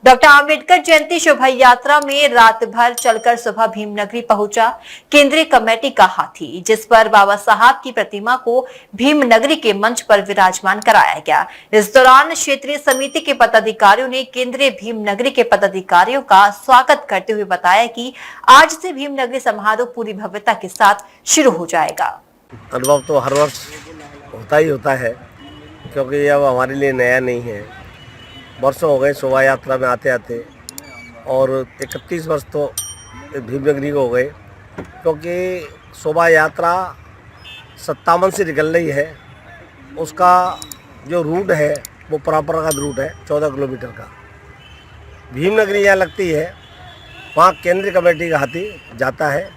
Doctor Ambedkar जयंती शोभा यात्रा में रात भर चलकर सुबह भीमनगरी पहुंचा केंद्रीय कमेटी का हाथी, जिस पर बाबा साहब की प्रतिमा को भीमनगरी के मंच पर विराजमान कराया गया। इस दौरान क्षेत्रीय समिति के पदाधिकारियों ने केंद्रीय भीमनगरी के पदाधिकारियों का स्वागत करते हुए बताया कि आज से भीमनगरी समारोह पूरी भव्यता के साथ शुरू हो जाएगा। अनुभव तो हर वर्ष होता ही होता है, क्योंकि ये अब हमारे लिए नया नहीं है। वर्षों हो गए शोभा यात्रा में आते आते, और 31 वर्ष तो भीमनगरी को हो गए, क्योंकि शोभा यात्रा 57 से निकल रही है। उसका जो रूट है वो परंपरागत रूट है 14 किलोमीटर का। भीमनगरी यहाँ लगती है, वहाँ केंद्रीय कमेटी का हाथी जाता है,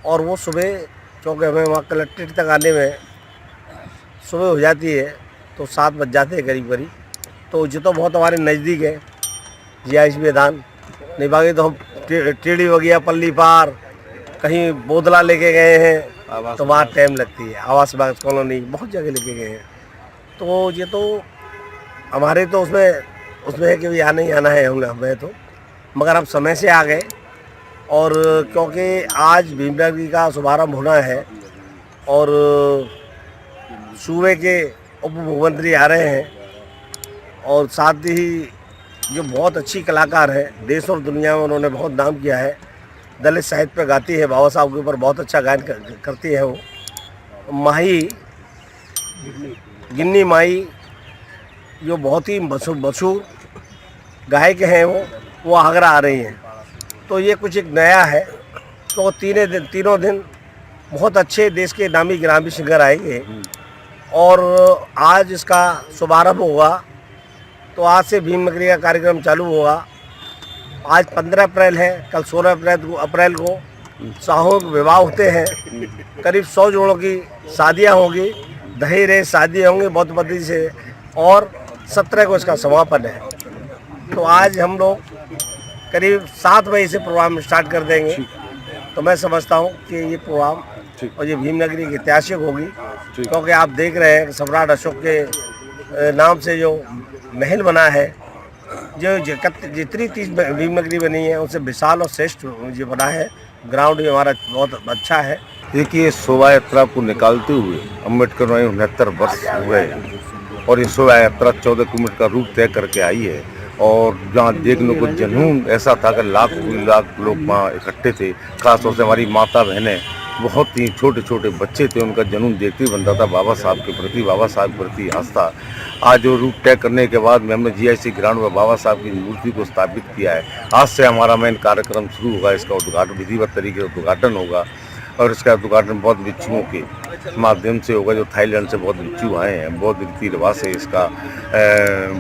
और वो सुबह, क्योंकि हमें वहाँ कलेक्ट्रेट तक आने में सुबह हो जाती है तो 7 बज जाते हैं करीब करीब। तो ये तो बहुत हमारे नज़दीक है जीआईसी मैदान। नहीं बाकी तो हम टेढ़ी हो गया, पल्ली पार, कहीं बोदला लेके गए हैं तो वहाँ टाइम लगती है। आवास बाग कॉलोनी बहुत जगह लेके गए हैं। तो ये तो हमारे तो उसमें है कि आना ही आना है हमें तो, मगर हम समय से आ गए। और क्योंकि आज भीमनगरी का शुभारम्भ होना है और सूबे के उप मुख्यमंत्री आ रहे हैं, और साथ ही जो बहुत अच्छी कलाकार है, देश और दुनिया में उन्होंने बहुत नाम किया है। दलित साहित्य पर गाती है, बाबा साहब के ऊपर बहुत अच्छा गायन करती है वो। माही गिन्नी माई जो बहुत ही मशहूर गायक हैं वो आगरा आ रही हैं। तो ये कुछ एक नया है। तो तीनों दिन बहुत अच्छे देश के नामी गिरामी सिंगर आएंगे, और आज इसका शुभारंभ होगा। तो आज से भीमनगरी का कार्यक्रम चालू होगा। आज 15 अप्रैल है, कल 16 अप्रैल को सामूहिक विवाह होते हैं। करीब 100 जोड़ों की शादियां होंगी, दहेज रहे शादियाँ होंगी बौद्ध पद्धति से, और 17 को इसका समापन है। तो आज हम लोग करीब 7 बजे से प्रोग्राम स्टार्ट कर देंगे। तो मैं समझता हूँ कि ये प्रोग्राम और ये भीमनगरी की ऐतिहासिक होगी, क्योंकि आप देख रहे हैं कि सम्राट अशोक के नाम से जो महल बना है, जो जितनी 30 भीमनगरी बनी है उससे विशाल और श्रेष्ठ ये बना है। ग्राउंड भी हमारा बहुत अच्छा है। देखिए, शोभा यात्रा को निकालते हुए अम्बेडकर 69 वर्ष हुए, और ये शोभा यात्रा 14 किलोमीटर का रूट तय करके आई है। और जहाँ देखने को जुनून ऐसा था कि लाख लोग वहाँ इकट्ठे थे। खासतौर से हमारी माता बहनें, बहुत ही छोटे छोटे बच्चे थे, उनका जुनून देखते ही बनता था बाबा साहब के प्रति, बाबा साहब के प्रति आस्था। आज जो रूट तय करने के बाद में हमने जीआईसी ग्राउंड में बाबा साहब की मूर्ति को स्थापित किया है। आज से हमारा मेन कार्यक्रम शुरू होगा। इसका उद्घाटन विधिवत तरीके से उद्घाटन होगा, और इसका उद्घाटन बौद्ध भिक्षुओं के माध्यम से होगा, जो थाईलैंड से बौद्ध भिक्षु आए हैं। बौद्ध रीति रिवाज से इसका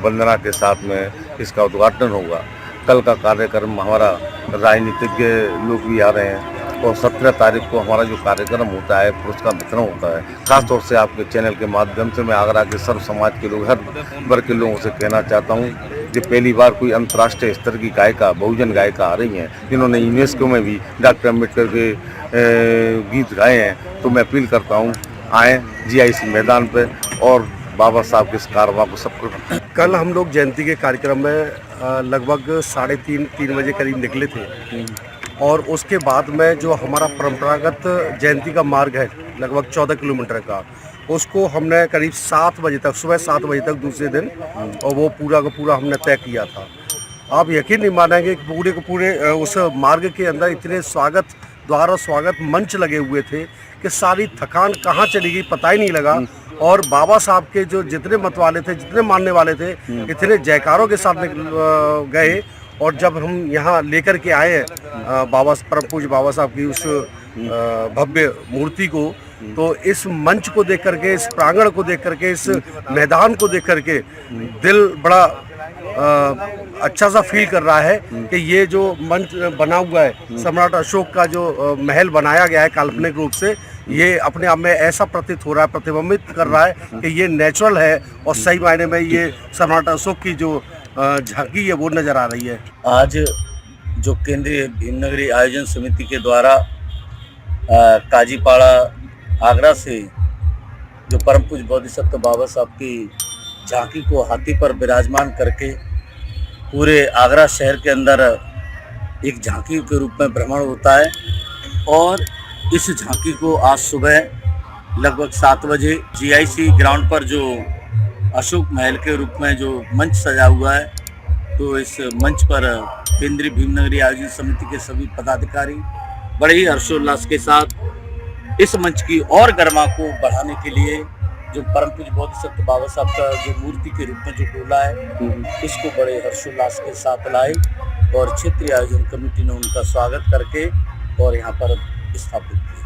वंदना के साथ में इसका उद्घाटन होगा। कल का कार्यक्रम हमारा राजनीतिज्ञ लोग भी आ रहे हैं, और 17 तारीख को हमारा जो कार्यक्रम होता है पुरस्कार वितरण होता है। खासतौर से आपके चैनल के माध्यम से मैं आगरा के सर्व समाज के लोग, हर वर्ग के लोगों से कहना चाहता हूँ कि पहली बार कोई अंतर्राष्ट्रीय स्तर की गायिका, बहुजन गायिका आ रही हैं, जिन्होंने यूनेस्को में भी डॉक्टर अम्बेडकर के गीत गाए हैं। तो मैं अपील करता हूँ, आएँ जीआईसी मैदान पे और बाबा साहब के इस कारवां को सबको। कल हम लोग जयंती के कार्यक्रम में लगभग 3:30 बजे करीब निकले थे, और उसके बाद में जो हमारा परंपरागत जयंती का मार्ग है लगभग 14 किलोमीटर का, उसको हमने करीब 7 बजे तक, सुबह 7 बजे तक दूसरे दिन, और वो पूरा का पूरा हमने तय किया था। आप यकीन नहीं मानेंगे कि पूरे के पूरे उस मार्ग के अंदर इतने स्वागत द्वार और स्वागत मंच लगे हुए थे कि सारी थकान कहाँ चली गई पता ही नहीं लगा। और बाबा साहब के जो जितने मत वाले थे, जितने मानने वाले थे, इतने जयकारों के साथ गए। और जब हम यहाँ लेकर के आए परम पूज्य बाबा साहब की उस भव्य मूर्ति को, तो इस मंच को देख करके, इस प्रांगण को देख करके, इस मैदान को देख करके दिल बड़ा अच्छा सा फील कर रहा है कि ये जो मंच बना हुआ है, सम्राट अशोक का जो महल बनाया गया है काल्पनिक रूप से, ये अपने आप में ऐसा प्रतीत हो रहा है, प्रतिबिंबित कर रहा है कि ये नेचुरल है, और सही मायने में ये सम्राट अशोक की जो झांकी है वो नज़र आ रही है। आज जो केंद्रीय भीमनगरी आयोजन समिति के द्वारा काजीपाड़ा आगरा से जो परम पूज्य बोधिसत्व बाबा साहब की झांकी को हाथी पर विराजमान करके पूरे आगरा शहर के अंदर एक झांकी के रूप में भ्रमण होता है। और इस झांकी को आज सुबह लगभग 7 बजे GIC ग्राउंड पर जो अशोक महल के रूप में जो मंच सजा हुआ है, तो इस मंच पर केंद्रीय भीमनगरी आयोजन समिति के सभी पदाधिकारी बड़े ही हर्षोल्लास के साथ इस मंच की और गरिमा को बढ़ाने के लिए जो परम पूज्य बोधिसत्व बाबा साहब का जो मूर्ति के रूप में जो डोला है, इसको बड़े हर्षोल्लास के साथ लाए और क्षेत्रीय आयोजन कमेटी ने उनका स्वागत करके और यहाँ पर स्थापित किया।